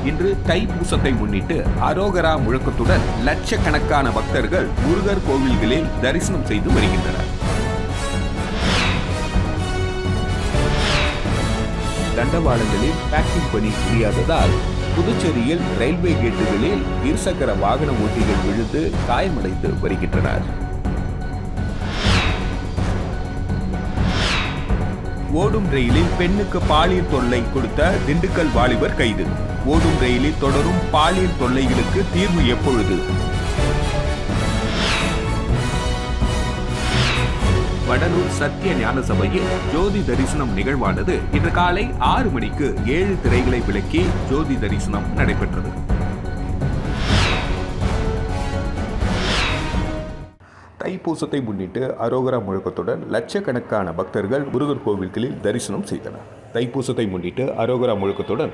இன்று தைப்பூசத்தை முன்னிட்டு அரோகரா முழக்கத்துடன் லட்சக்கணக்கான பக்தர்கள் முருகர் கோவில்களில் தரிசனம் செய்து வருகின்றனர். தண்டவாளங்களில் பேக்கிங் பணி முடியாததால் புதுச்சேரியில் ரயில்வே கேட்டுகளில் இருசக்கர வாகன ஓட்டிகள் விழுந்து காயமடைந்து வருகின்றனர். ஓடும் ரயிலில் பெண்ணுக்கு பாலியல் தொல்லை கொடுத்த திண்டுக்கல் வாலிபர் கைது. ஓடும் ரயிலில் தொடரும் பாலியல் தொல்லைகளுக்கு தீர்வு எப்பொழுது? வடலூர் சத்திய ஞான சபையில் ஜோதி தரிசனம் நிகழ்வானது இன்று காலை 6 மணிக்கு 7 திரைகளை விளக்கி ஜோதி தரிசனம் நடைபெற்றது. தைப்பூசத்தை முன்னிட்டு அரோகரா முழக்கத்துடன் லட்சக்கணக்கான பக்தர்கள் முருகர் கோவில்களில் தரிசனம் செய்தனர். தைப்பூசத்தை முன்னிட்டு அரோகரா முழக்கத்துடன்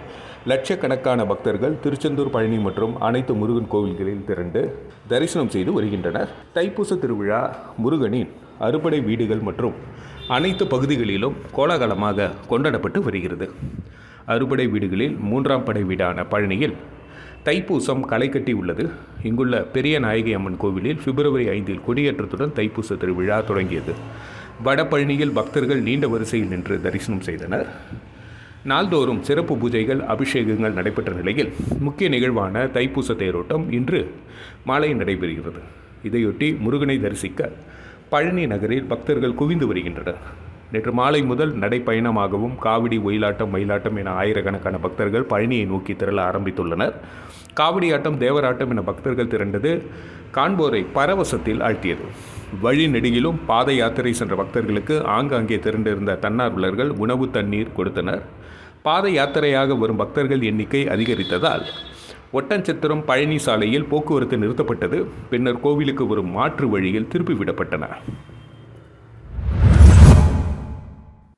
லட்சக்கணக்கான பக்தர்கள் திருச்செந்தூர், பழனி மற்றும் அனைத்து முருகன் கோவில்களில் திரண்டு தரிசனம் செய்து வருகின்றனர். தைப்பூச திருவிழா முருகனின் அறுபடை வீடுகள் மற்றும் அனைத்து பகுதிகளிலும் கோலாகலமாக கொண்டாடப்பட்டு வருகிறது. அறுபடை வீடுகளில் 3ஆம் படை வீடான பழனியில் தைப்பூசம் களை கட்டி உள்ளது. இங்குள்ள பெரிய நாயகி அம்மன் கோவிலில் பிப்ரவரி 5 கொடியேற்றத்துடன் தைப்பூச திருவிழா தொடங்கியது. வடபழனியில் பக்தர்கள் நீண்ட வரிசையில் நின்று தரிசனம் செய்தனர். நாள்தோறும் சிறப்பு பூஜைகள், அபிஷேகங்கள் நடைபெற்ற நிலையில் முக்கிய நிகழ்வான தைப்பூச தேரோட்டம் இன்று மாலை நடைபெறுகிறது. இதையொட்டி முருகனை தரிசிக்க பழனி நகரில் பக்தர்கள் குவிந்து வருகின்றனர். நேற்று மாலை முதல் நடைப்பயணமாகவும் காவடி, ஒயிலாட்டம், மயிலாட்டம் என ஆயிரக்கணக்கான பக்தர்கள் பழனியை நோக்கி திரள ஆரம்பித்துள்ளனர். காவடியாட்டம், தேவராட்டம் என பக்தர்கள் திரண்டது காண்போரை பரவசத்தில் ஆழ்த்தியது. வழி நெடுகிலும் பாத யாத்திரை சென்ற பக்தர்களுக்கு ஆங்காங்கே திரண்டிருந்த தன்னார்வலர்கள் உணவு, தண்ணீர் கொடுத்தனர். பாத யாத்திரையாக வரும் பக்தர்கள் எண்ணிக்கை அதிகரித்ததால் ஒட்டன்சத்திரம் பழனி சாலையில் போக்குவரத்து நிறுத்தப்பட்டது. பின்னர் கோவிலுக்கு வரும் மாற்று வழியில் திருப்பிவிடப்பட்டன.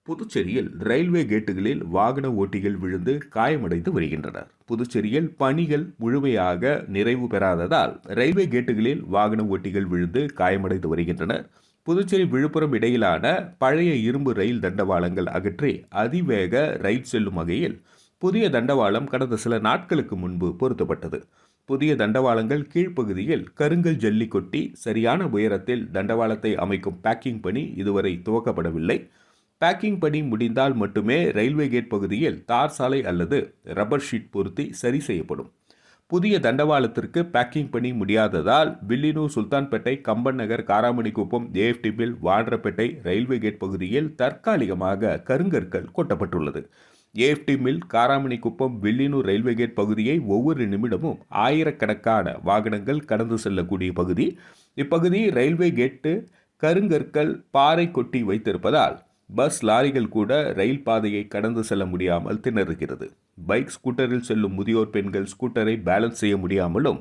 புதுச்சேரியில் ரயில்வே கேட்டுகளில் வாகன ஓட்டிகள் விழுந்து காயமடைந்து வருகின்றனர். புதுச்சேரியில் பணிகள் முழுமையாக நிறைவு பெறாததால் ரயில்வே கேட்டுகளில் வாகன ஓட்டிகள் விழுந்து காயமடைந்து வருகின்றனர். புதுச்சேரி, விழுப்புரம் இடையிலான பழைய இரும்பு ரயில் தண்டவாளங்கள் அகற்றி அதிவேக ரயில் செல்லும் வகையில் புதிய தண்டவாளம் கடந்த சில நாட்களுக்கு முன்பு பொருத்தப்பட்டது. புதிய தண்டவாளங்கள் கீழ்ப்பகுதியில் கருங்கல் ஜல்லி கொட்டி சரியான உயரத்தில் தண்டவாளத்தை அமைக்கும் பேக்கிங் பணி இதுவரை துவக்கப்படவில்லை. பேக்கிங் பணி முடிந்தால் மட்டுமே ரயில்வே கேட் பகுதியில் தார் சாலை அல்லது ரப்பர் ஷீட் பொருத்தி சரி செய்யப்படும். புதிய தண்டவாளத்திற்கு பேக்கிங் பணி முடியாததால் Villianur, Sultanpet, Kamban Nagar, Karamanikuppam, AFT mill, Vandarapet railway gate பகுதியில் தற்காலிகமாக கருங்கற்கள் கொட்டப்பட்டுள்ளது. AFT mill, Karamanikuppam, Villianur railway gate பகுதியை ஒவ்வொரு நிமிடமும் ஆயிரக்கணக்கான வாகனங்கள் கடந்து செல்லக்கூடிய பகுதி. இப்பகுதி ரயில்வே கேட்டு கருங்கற்கள் பாறை கொட்டி வைத்திருப்பதால் பஸ், லாரிகள் கூட ரயில் பாதையை கடந்து செல்ல முடியாமல் திணறுகிறது. பைக், ஸ்கூட்டரில் செல்லும் முதியோர் பெண்கள் ஸ்கூட்டரை பேலன்ஸ் செய்ய முடியாமலும்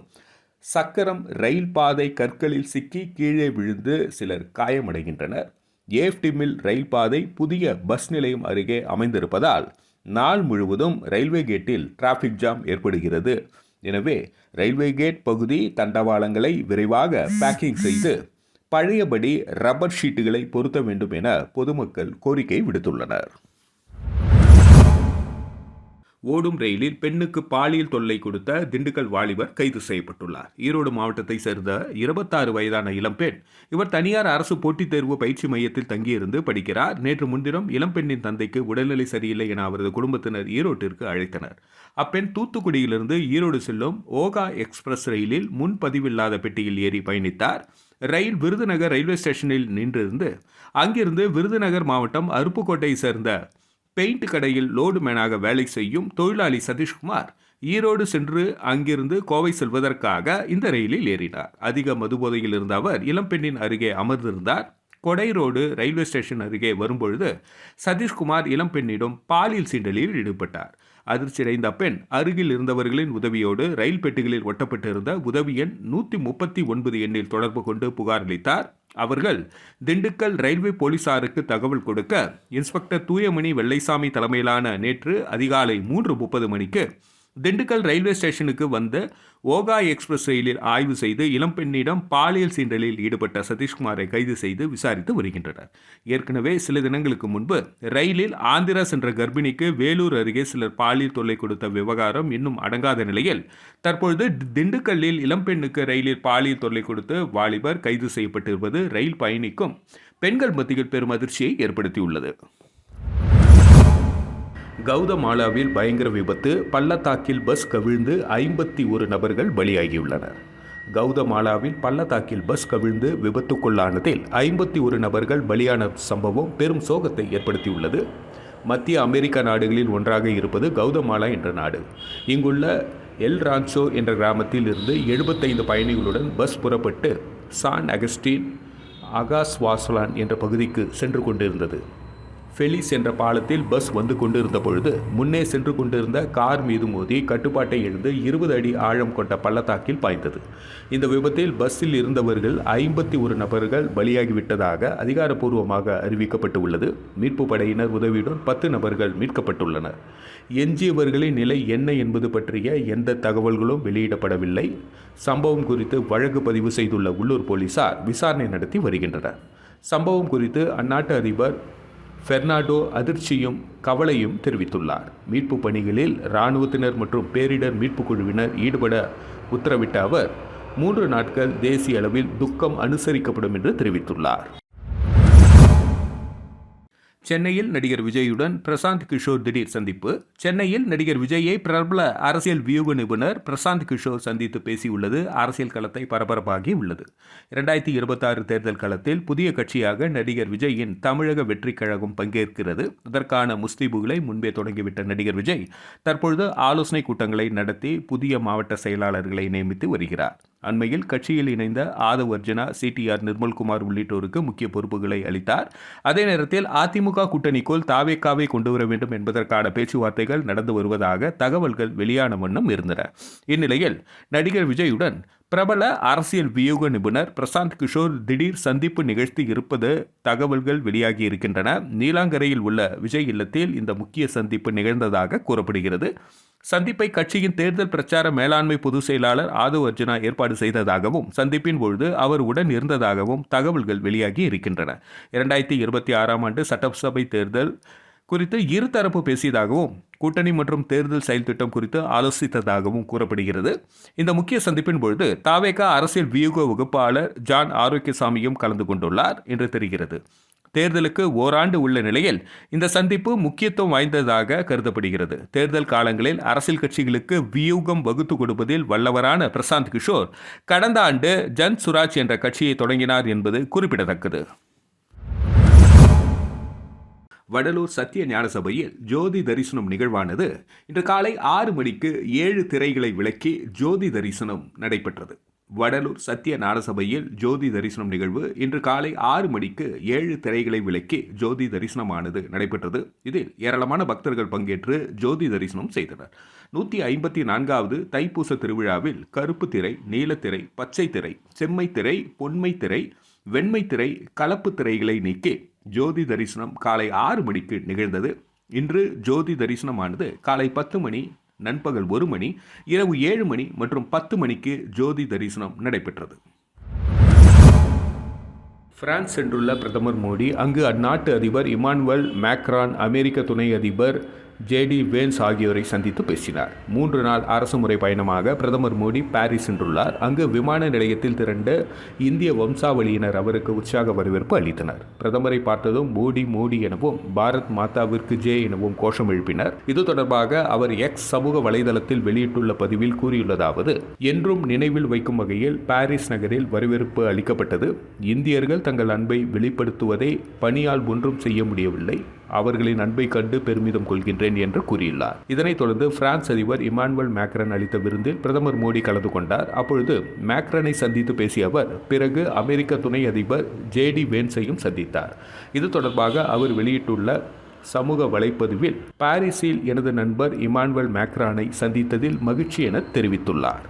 சக்கரம் ரயில் பாதை கற்களில் சிக்கி கீழே விழுந்து சிலர் காயமடைகின்றனர். ஏஎஃப்டி மில் ரயில் பாதை புதிய பஸ் நிலையம் அருகே அமைந்திருப்பதால் நாள் முழுவதும் ரயில்வே கேட்டில் டிராஃபிக் ஜாம் ஏற்படுகிறது. எனவே ரயில்வே கேட் பகுதி தண்டவாளங்களை விரைவாக பேக்கிங் செய்து பழையபடி ரப்பர் ஷீட்டுகளை பொருத்த வேண்டும் என பொதுமக்கள் கோரிக்கை விடுத்துள்ளனர். ஓடும் ரயிலில் பெண்ணுக்கு பாலியல் தொல்லை கொடுத்த திண்டுக்கல் வாலிபர் கைது செய்யப்பட்டுள்ளார். ஈரோடு மாவட்டத்தை சேர்ந்த 26 வயதான இளம்பெண். இவர் தனியார் அரசு போட்டித் தேர்வு பயிற்சி மையத்தில் தங்கியிருந்து படிக்கிறார். நேற்று முன்தினம் இளம்பெண்ணின் தந்தைக்கு உடல்நிலை சரியில்லை என அவரது குடும்பத்தினர் ஈரோட்டிற்கு அழைத்தனர். அப்பெண் தூத்துக்குடியிலிருந்து ஈரோடு செல்லும் ஓகா எக்ஸ்பிரஸ் ரயிலில் முன்பதிவில்லாத பெட்டியில் ஏறி பயணித்தார். ரயில் விருதுநகர் ரயில்வே ஸ்டேஷனில் நின்றிருந்து அங்கிருந்து விருதுநகர் மாவட்டம் அருப்புக்கோட்டையை சேர்ந்த பெயிண்ட் கடையில் லோடு மேனாக வேலை செய்யும் தொழிலாளி சதீஷ்குமார் ஈரோடு சென்று அங்கிருந்து கோவை செல்வதற்காக இந்த ரயிலில் ஏறினார். அதிக மதுபோதையில் இருந்த அவர் இளம்பெண்ணின் அருகே அமர்ந்திருந்தார். கொடை ரோடு ரயில்வே ஸ்டேஷன் அருகே வரும்பொழுது சதீஷ்குமார் இளம்பெண்ணிடம் பாலியல் சீண்டலில் ஈடுபட்டார். அதிர்ச்சியடைந்த பெண் அருகில் இருந்தவர்களின் உதவியோடு ரயில் பெட்டிகளில் ஒட்டப்பட்டிருந்த உதவி எண் 139 எண்ணில் தொடர்பு கொண்டு புகார் அளித்தார். அவர்கள் திண்டுக்கல் ரயில்வே போலீசாருக்கு தகவல் கொடுக்க இன்ஸ்பெக்டர் தூயமணி வெள்ளைசாமி தலைமையிலான நேற்று அதிகாலை 3:30 மணிக்கு திண்டுக்கல் ரயில்வே ஸ்டேஷனுக்கு வந்த ஓகா எக்ஸ்பிரஸ் ரயிலில் ஆய்வு செய்து இளம்பெண்ணிடம் பாலியல் சீண்டலில் ஈடுபட்ட சதீஷ்குமாரை கைது செய்து விசாரித்து வருகின்றனர். ஏற்கனவே சில தினங்களுக்கு முன்பு ரயிலில் ஆந்திரா சென்ற கர்ப்பிணிக்கு வேலூர் அருகே சிலர் பாலியல் தொல்லை கொடுத்த விவகாரம் இன்னும் அடங்காத நிலையில் தற்பொழுது திண்டுக்கல்லில் இளம்பெண்ணுக்கு ரயிலில் பாலியல் தொல்லை கொடுத்து வாலிபர் கைது செய்யப்பட்டிருப்பது ரயில் பயணிக்கும் பெண்கள் மத்தியில் பெரும் அதிர்ச்சியை ஏற்படுத்தியுள்ளது. கவுதமாலாவில் பயங்கர விபத்து, பள்ளத்தாக்கில் பஸ் கவிழ்ந்து 51 நபர்கள் பலியாகியுள்ளனர். கவுதமாலாவில் பள்ளத்தாக்கில் பஸ் கவிழ்ந்து விபத்துக்குள்ளானதில் 51 நபர்கள் பலியான சம்பவம் பெரும் சோகத்தை ஏற்படுத்தியுள்ளது. மத்திய அமெரிக்க நாடுகளில் ஒன்றாக இருப்பது கவுதமாலா என்ற நாடு. இங்குள்ள எல் ரான்சோ என்ற கிராமத்தில் இருந்து 75 பயணிகளுடன் பஸ் புறப்பட்டு சான் அகஸ்டின் அகாஸ்வாசலான் என்ற பகுதிக்கு சென்று கொண்டிருந்தது. ஃபெலிஸ் என்ற பாலத்தில் பஸ் வந்து கொண்டிருந்த பொழுது முன்னே சென்று கொண்டிருந்த கார் மீது மோதி கட்டுப்பாட்டை இழந்து 20 அடி ஆழம் கொண்ட பள்ளத்தாக்கில் பாய்ந்தது. இந்த விபத்தில் பஸ்ஸில் இருந்தவர்கள் 51 நபர்கள் பலியாகிவிட்டதாக அதிகாரப்பூர்வமாக அறிவிக்கப்பட்டு உள்ளது. மீட்பு படையினர் உதவியுடன் 10 நபர்கள் மீட்கப்பட்டுள்ளனர். எஞ்சியவர்களின் நிலை என்ன என்பது பற்றிய எந்த தகவல்களும் வெளியிடப்படவில்லை. சம்பவம் குறித்து வழக்கு பதிவு செய்துள்ள உள்ளூர் போலீசார் விசாரணை நடத்தி வருகின்றனர். சம்பவம் குறித்து அந்நாட்டு அதிபர் பெர்னாண்டோ அதிர்ச்சியும் கவலையும் தெரிவித்துள்ளார். மீட்பு பணிகளில் இராணுவத்தினர் மற்றும் பேரிடர் மீட்புக் குழுவினர் ஈடுபட உத்தரவிட்ட அவர் 3 நாட்கள் தேசிய அளவில் துக்கம் அனுசரிக்கப்படும் என்று தெரிவித்துள்ளார். சென்னையில் நடிகர் விஜயுடன் பிரசாந்த் கிஷோர் திடீர் சந்திப்பு. சென்னையில் நடிகர் விஜயை பிரபல அரசியல் வியூக நிபுணர் பிரசாந்த் கிஷோர் சந்தித்து பேசியுள்ளது அரசியல் களத்தை பரபரப்பாகி உள்ளது. 2026 தேர்தல் களத்தில் புதிய கட்சியாக நடிகர் விஜயின் தமிழக வெற்றி கழகம் பங்கேற்கிறது. இதற்கான முஸ்தீபுகளை முன்பே தொடங்கிவிட்ட நடிகர் விஜய் தற்பொழுது ஆலோசனை கூட்டங்களை நடத்தி புதிய மாவட்ட செயலாளர்களை நியமித்து வருகிறார். அண்மையில் கட்சியில் இணைந்த ஆதவ் அர்ஜுனா, சிடிஆர் நிர்மல்குமார் உள்ளிட்டோருக்கு முக்கிய பொறுப்புகளை அளித்தார். அதே நேரத்தில் அதிமுக கூட்டணிக்குள் தாவேகாவை கொண்டுவர வேண்டும் என்பதற்கான பேச்சுவார்த்தைகள் நடந்து வருவதாக தகவல்கள் வெளியான வண்ணம் இருந்தன. இந்நிலையில் நடிகர் விஜயுடன் பிரபல அரசியல் வியூக நிபுணர் பிரசாந்த் கிஷோர் திடீர் சந்திப்பு நிகழ்த்தி இருப்பது தகவல்கள் வெளியாகி இருக்கின்றன. நீலாங்கரையில் உள்ள விஜய் இல்லத்தில் இந்த முக்கிய சந்திப்பு நிகழ்ந்ததாக கூறப்படுகிறது. சந்திப்பை கட்சியின் தேர்தல் பிரச்சார மேலாண்மை பொதுச் செயலாளர் ஆதவ் அர்ஜுனா ஏற்பாடு செய்ததாகவும் சந்திப்பின் பொழுது அவர் உடன் இருந்ததாகவும் தகவல்கள் வெளியாகி இருக்கின்றன. 2026 ஆண்டு சட்டசபை தேர்தல் குறித்து இருதரப்பு பேசியதாகவும் கூட்டணி மற்றும் தேர்தல் செயல் திட்டம் குறித்து ஆலோசித்ததாகவும் கூறப்படுகிறது. இந்த முக்கிய சந்திப்பின் பொழுது தாவேகா அரசியல் வியூக வகுப்பாளர் ஜான் ஆரோக்கியசாமியும் கலந்து கொண்டுள்ளார் என்று தெரிகிறது. தேர்தலுக்கு ஓராண்டு உள்ள நிலையில் இந்த சந்திப்பு முக்கியத்துவம் வாய்ந்ததாக கருதப்படுகிறது. தேர்தல் காலங்களில் அரசியல் கட்சிகளுக்கு வியூகம் வகுத்து கொடுப்பதில் வல்லவரான பிரசாந்த் கிஷோர் கடந்த ஆண்டு ஜன் சுராஜ் என்ற கட்சியை தொடங்கினார் என்பது குறிப்பிடத்தக்கது. வடலூர் சத்திய ஞான சபையில் ஜோதி தரிசனம் நிகழ்வானது இன்று காலை 6 மணிக்கு 7 திரைகளை விளக்கி ஜோதி தரிசனம் நடைபெற்றது. வடலூர் சத்திய ஞான சபையில் ஜோதி தரிசனம் நிகழ்வு இன்று காலை 6 மணிக்கு 7 திரைகளை விளக்கி ஜோதி தரிசனமானது நடைபெற்றது. இதில் ஏராளமான பக்தர்கள் பங்கேற்று ஜோதி தரிசனம் செய்தனர். 154வது தைப்பூச திருவிழாவில் கருப்பு திரை, நீலத்திரை, பச்சை திரை, செம்மை திரை, பொன்மை திரை, வெண்மை திரை, கலப்பு திரைகளை நீக்கி ஜோதி தரிசனம் காலை 6 மணிக்கு நிகழ்ந்தது. இன்று ஜோதி தரிசனமானது காலை 10 மணி, நண்பகல் 1 மணி, இரவு 7 மணி மற்றும் 10 மணிக்கு ஜோதி தரிசனம் நடைபெற்றது. பிரான்ஸ் சென்றுள்ள பிரதமர் மோடி அங்கு அந்நாட்டு அதிபர் இமானுவேல் மேக்ரான், அமெரிக்க துணை அதிபர் ஜேடி வேன்ஸ் ஆகியோரை சந்தித்து பேசினார். 3 நாள் அரசுமுறை பயணமாக பிரதமர் மோடி பாரிஸ் சென்றுள்ளார். அங்கு விமான நிலையத்தில் திரண்ட இந்திய வம்சாவளியினர் அவருக்கு உற்சாக வரவேற்பு அளித்தனர். பிரதமரை பார்த்ததும் மோடி மோடி எனவும் பாரத் மாதாவிற்கு ஜே எனவும் கோஷம் எழுப்பினர். இது தொடர்பாக அவர் எக்ஸ் சமூக வலைதளத்தில் வெளியிட்டுள்ள பதிவில் கூறியுள்ளதாவது: என்றும் நினைவில் வைக்கும் வகையில் பாரிஸ் நகரில் வரவேற்பு அளிக்கப்பட்டது. இந்தியர்கள் தங்கள் அன்பை வெளிப்படுத்துவதை பணியால் ஒன்றும் செய்ய முடியவில்லை. அவர்களின் அன்பை கண்டு பெருமிதம் கொள்கின்றேன் என்று கூறியுள்ளார். இதனைத் தொடர்ந்து பிரான்ஸ் அதிபர் இமானுவேல் மேக்ரான் அளித்த விருந்தில் பிரதமர் மோடி கலந்து கொண்டார். அப்பொழுது மேக்ரானை சந்தித்து பேசிய அவர் பிறகு அமெரிக்க துணை அதிபர் ஜேடி வேன்ஸையும் சந்தித்தார். இது தொடர்பாக அவர் வெளியிட்டுள்ள சமூக வலைப்பதிவில் பாரிஸில் எனது நண்பர் இமானுவேல் மேக்ரானை சந்தித்ததில் மகிழ்ச்சி என தெரிவித்துள்ளார்.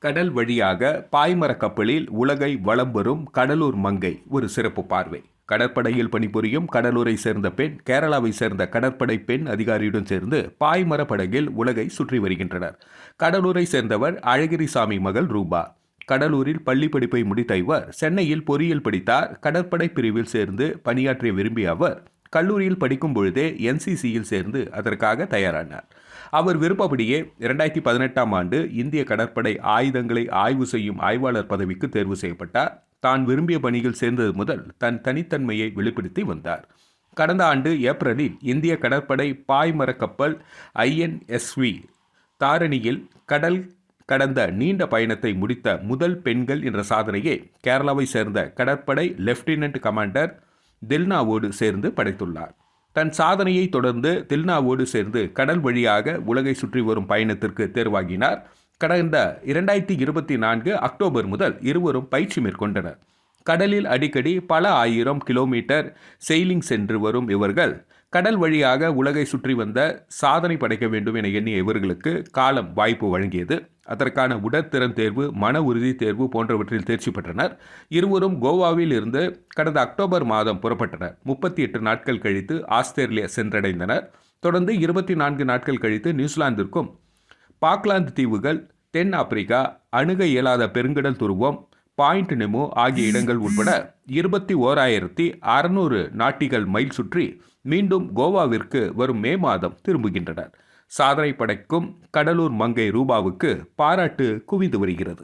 கடல் வழியாக பாய்மர கப்பலில் உலகை வலம் வரும் கடலூர் மங்கை ஒரு சிறப்பு பார்வை. கடற்படையில் பணிபுரியும் கடலூரை சேர்ந்த பெண் கேரளாவை சேர்ந்த கடற்படை பெண் அதிகாரியுடன் சேர்ந்து பாய்மர படகில் உலகை சுற்றி வருகின்றனர். கடலூரை சேர்ந்தவர் அழகிரிசாமி மகள் ரூபா. கடலூரில் பள்ளி படிப்பை முடித்த இவர் சென்னையில் பொறியியல் படித்தார். கடற்படை பிரிவில் சேர்ந்து பணியாற்ற விரும்பிய அவர் கல்லூரியில் படிக்கும் பொழுதே NCCயில் சேர்ந்து அதற்காக தயாரானார். அவர் விருப்பப்படியே 2018ஆம் ஆண்டு இந்திய கடற்படை ஆயுதங்களை ஆய்வு செய்யும் ஆய்வாளர் பதவிக்கு தேர்வு செய்யப்பட்டார். தான் விரும்பிய பணியில் சேர்ந்தது முதல் தன் தனித்தன்மையை வெளிப்படுத்தி வந்தார். கடந்த ஆண்டு ஏப்ரலில் இந்திய கடற்படை பாய்மர கப்பல் INSV தாரணியில் கடல் கடந்த நீண்ட பயணத்தை முடித்த முதல் பெண்கள் என்ற சாதனையை கேரளாவை சேர்ந்த கடற்படை லெப்டினன்ட் கமாண்டர் தில்னாவோடு சேர்ந்து படைத்துள்ளார். தன் சாதனையை தொடர்ந்து தில்னாவோடு சேர்ந்து கடல் வழியாக உலகை சுற்றி வரும் பயணத்திற்கு தேர்வாகினார். கடந்த 2024 அக்டோபர் முதல் இருவரும் பயிற்சி மேற்கொண்டனர். கடலில் அடிக்கடி பல ஆயிரம் கிலோமீட்டர் செயிலிங் சென்று வரும் இவர்கள் கடல் வழியாக உலகை சுற்றி வந்த சாதனை படைக்க வேண்டும் என எண்ணிய இவர்களுக்கு காலம் வாய்ப்பு வழங்கியது. அதற்கான உடற்திறன் தேர்வு, மன உறுதி தேர்வு போன்றவற்றில் தேர்ச்சி பெற்றனர். இருவரும் கோவாவில் இருந்து கடந்த அக்டோபர் மாதம் புறப்பட்டனர். 38 நாட்கள் கழித்து ஆஸ்திரேலியா சென்றடைந்தனர். தொடர்ந்து 24 நாட்கள் கழித்து நியூசிலாந்திற்கும், பாக்லாந்து தீவுகள், தென் ஆப்பிரிக்கா, அணுக இயலாத பெருங்கடல் துருவம், பாயிண்ட் நெமோ ஆகிய இடங்கள் உட்பட 21,600 நாட்டிகள் மைல் சுற்றி மீண்டும் கோவாவிற்கு வரும் மே மாதம் திரும்புகின்றனர். சாதனை படைக்கும் கடலூர் மங்கை ரூபாவுக்கு பாராட்டு குவிந்து வருகிறது.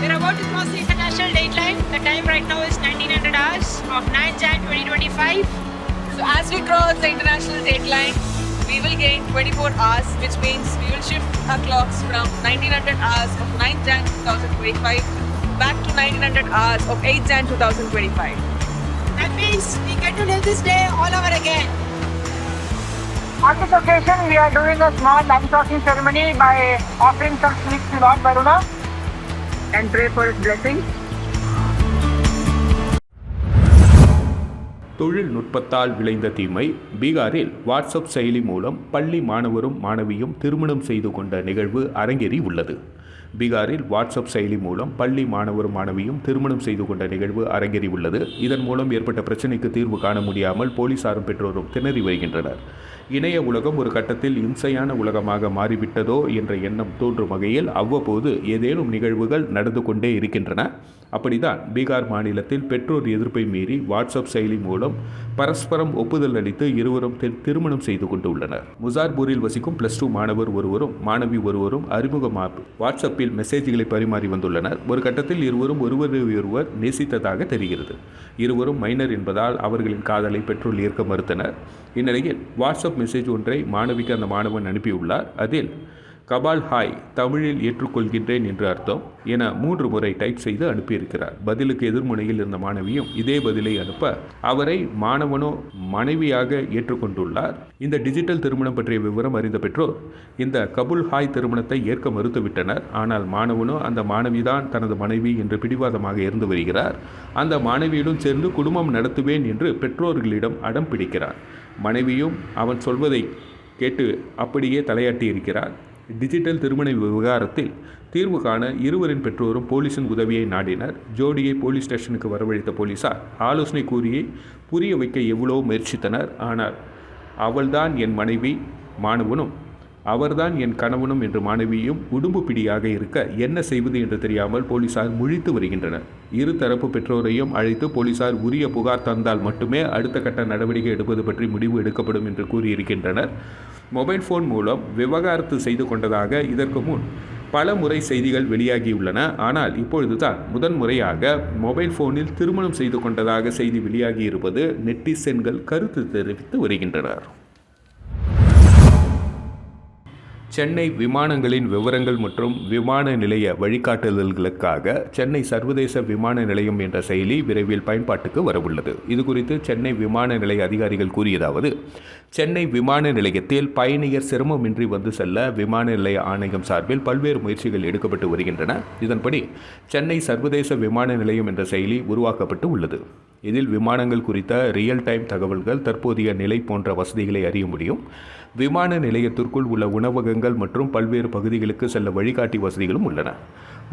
We're about to cross the international dateline. The time right now is 1900 hours of 9 Jan 2025. So as we cross the international dateline, we will gain 24 hours, which means we will shift our clocks from 1900 hours of 9 Jan 2025 back to 1900 hours of 8 Jan 2025. That means we get to live this day all over again. On this occasion, we are doing a small land-crossing ceremony by offering some sweets to Lord Varuna and pray for his blessings. தொழில்நுட்பத்தால் விளைந்த தீமை. பீகாரில் WhatsApp செயலி மூலம் பள்ளி மாணவரும் மாணவியும் திருமணம் செய்து கொண்ட நிகழ்வு அரங்கேறி உள்ளது. பீகாரில் வாட்ஸ்அப் செயலி மூலம் பள்ளி மாணவரும் மாணவியும் திருமணம் செய்து கொண்ட நிகழ்வு அரங்கேறி உள்ளது. இதன் மூலம் ஏற்பட்ட பிரச்சினைக்கு தீர்வு காண முடியாமல் போலீசாரும் பெற்றோரும் திணறி வருகின்றனர். இணைய உலகம் ஒரு கட்டத்தில் இம்சையான உலகமாக மாறிவிட்டதோ என்ற எண்ணம் தோன்றும் வகையில் அவ்வப்போது ஏதேனும் நிகழ்வுகள் நடந்து கொண்டே இருக்கின்றன. அப்படித்தான் பீகார் மாநிலத்தில் பெற்றோர் எதிர்ப்பை மீறி வாட்ஸ்அப் செயலி மூலம் பரஸ்பரம் ஒப்புதல் அளித்து இருவரும் திருமணம் செய்து கொண்டுள்ளனர். முசார்பூரில் வசிக்கும் +2 மாணவர் ஒருவரும் மாணவி ஒருவரும் அறிமுகமாக வாட்ஸ்அப்பில் மெசேஜ்களை பரிமாறி வந்துள்ளனர். ஒரு கட்டத்தில் இருவரும் ஒருவர் நேசித்ததாக தெரிகிறது. இருவரும் மைனர் என்பதால் அவர்களின் காதலை பெற்றோர் ஏற்க மறுத்தனர். இந்நிலையில் வாட்ஸ்அப் மெசேஜ் ஒன்றை மாணவிக்கு அந்த மாணவன் அனுப்பியுள்ளார். அதில் கபால் ஹாய், தமிழில் ஏற்றுக்கொள்கின்றேன் என்று அர்த்தம் என 3 முறை டைப் செய்து அனுப்பியிருக்கிறார். பதிலுக்கு எதிர்முனையில் இருந்த மாணவியும் இதே பதிலை அனுப்ப அவரை மாணவனோ மனைவியாக ஏற்றுக்கொண்டுள்ளார். இந்த டிஜிட்டல் திருமணம் பற்றிய விவரம் அறிந்த பெற்றோர் இந்த கபுல் ஹாய் திருமணத்தை ஏற்க மறுத்துவிட்டனர். ஆனால் மாணவனோ அந்த மாணவிதான் தனது மனைவி என்று பிடிவாதமாக இருந்து வருகிறார். அந்த மாணவியுடன் சேர்ந்து குடும்பம் நடத்துவேன் என்று பெற்றோர்களிடம் அடம் பிடிக்கிறார். மனைவியும் அவன் சொல்வதை கேட்டு அப்படியே தலையாட்டி இருக்கிறார். டிஜிட்டல் திருமண விவகாரத்தில் தீர்வு காண இருவரின் பெற்றோரும் போலீசின் உதவியை நாடினர். ஜோடியை போலீஸ் ஸ்டேஷனுக்கு வரவழைத்த போலீசார் ஆலோசனை கூறியே புரிய வைக்க எவ்வளோ முயற்சித்தனர். ஆனால் அவள்தான் என் மனைவி, மாணவனும் அவர்தான் என் கணவனும் என்று மாணவியும் உடும்பு பிடியாக இருக்க என்ன செய்வது என்று தெரியாமல் போலீசார் முழித்து வருகின்றனர். இரு தரப்பு பெற்றோரையும் அழைத்து போலீசார் உரிய புகார் தந்தால் மட்டுமே அடுத்த கட்ட நடவடிக்கை எடுப்பது பற்றி முடிவு எடுக்கப்படும் என்று கூறியிருக்கின்றனர். மொபைல் ஃபோன் மூலம் விவகாரத்து செய்து கொண்டதாக இதற்கு முன் பல முறை செய்திகள் வெளியாகியுள்ளன. ஆனால் இப்பொழுதுதான் முதன்முறையாக மொபைல் ஃபோனில் திருமணம் செய்து கொண்டதாக செய்தி வெளியாகி இருப்பது நெட்டிசன்கள் கருத்து தெரிவித்து வருகின்றனர். சென்னை விமானங்களின் விவரங்கள் மற்றும் விமான நிலைய வழிகாட்டுதல்களுக்காக சென்னை சர்வதேச விமான நிலையம் என்ற செயலி விரைவில் பயன்பாட்டுக்கு வரவுள்ளது. இதுகுறித்து சென்னை விமான நிலைய அதிகாரிகள் கூறியதாவது: சென்னை விமான நிலையத்தில் பயணியர் சிரமமின்றி வந்து செல்ல விமான நிலைய ஆணையம் சார்பில் பல்வேறு முயற்சிகள் எடுக்கப்பட்டு வருகின்றன. இதன்படி சென்னை சர்வதேச விமான நிலையம் என்ற செயலி உருவாக்கப்பட்டு உள்ளது. இதில் விமானங்கள் குறித்த ரியல் டைம் தகவல்கள், தற்போதைய நிலை போன்ற வசதிகளை அறிய முடியும். விமான நிலையத்திற்குள் உள்ள உணவகங்கள் மற்றும் பல்வேறு பகுதிகளுக்கு செல்ல வழிகாட்டி வசதிகளும் உள்ளன.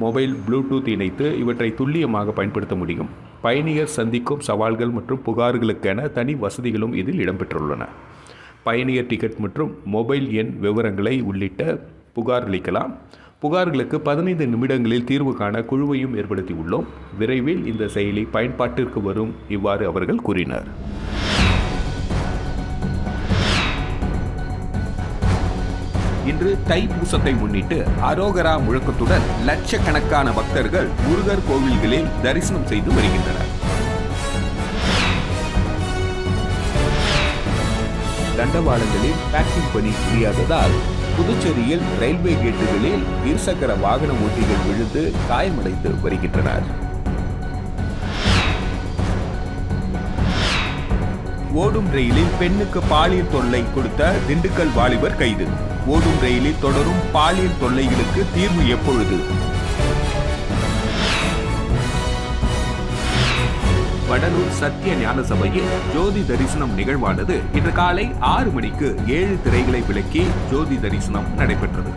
மொபைல் ப்ளூடூத் இணைத்து இவற்றை துல்லியமாக பயன்படுத்த முடியும். பயணியர் சந்திக்கும் சவால்கள் மற்றும் புகார்களுக்கென தனி வசதிகளும் இதில் இடம்பெற்றுள்ளன. பயணியர் டிக்கெட் மற்றும் மொபைல் எண் விவரங்களை உள்ளிட்ட புகார் அளிக்கலாம். புகார்களுக்கு 15 நிமிடங்களில் தீர்வு காண குழுவையும் ஏற்படுத்தியுள்ளோம். விரைவில் இந்த செயலி பயன்பாட்டிற்கு வரும், இவ்வாறு அவர்கள் கூறினர். இன்று தைப்பூசத்தை முன்னிட்டு அரோகரா முழக்கத்துடன் லட்சக்கணக்கான பக்தர்கள் முருகர் கோவில்களில் தரிசனம் செய்து வருகின்றனர். தண்டவாளங்களில் பேக்கிங் பணி முடியாததால் புதுச்சேரியில் ரயில்வே கேட்டுகளில் இருசக்கர வாகன ஓட்டிகள் விழுந்து காயமடைந்து வருகின்றனர். ஓடும் ரயிலில் பெண்ணுக்கு பாலியல் தொல்லை கொடுத்த திண்டுக்கல் வாலிபர் கைது. ஓடும் ரயிலில் தொடரும் பாலியல் தொல்லைகளுக்கு தீர்வு எப்பொழுது? வடலூர் சத்திய ஞான சபையில் ஜோதி தரிசனம் நிகழ்வானது இன்று காலை 6 மணிக்கு 7 திரைகளை விளக்கி ஜோதி தரிசனம் நடைபெற்றது.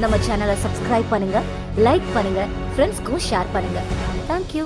நம்ம சேனலை சப்ஸ்கிரைப் பண்ணுங்க, லைக் பண்ணுங்க, ஃப்ரெண்ட்ஸ்க்கும் ஷேர் பண்ணுங்க. தேங்க்யூ.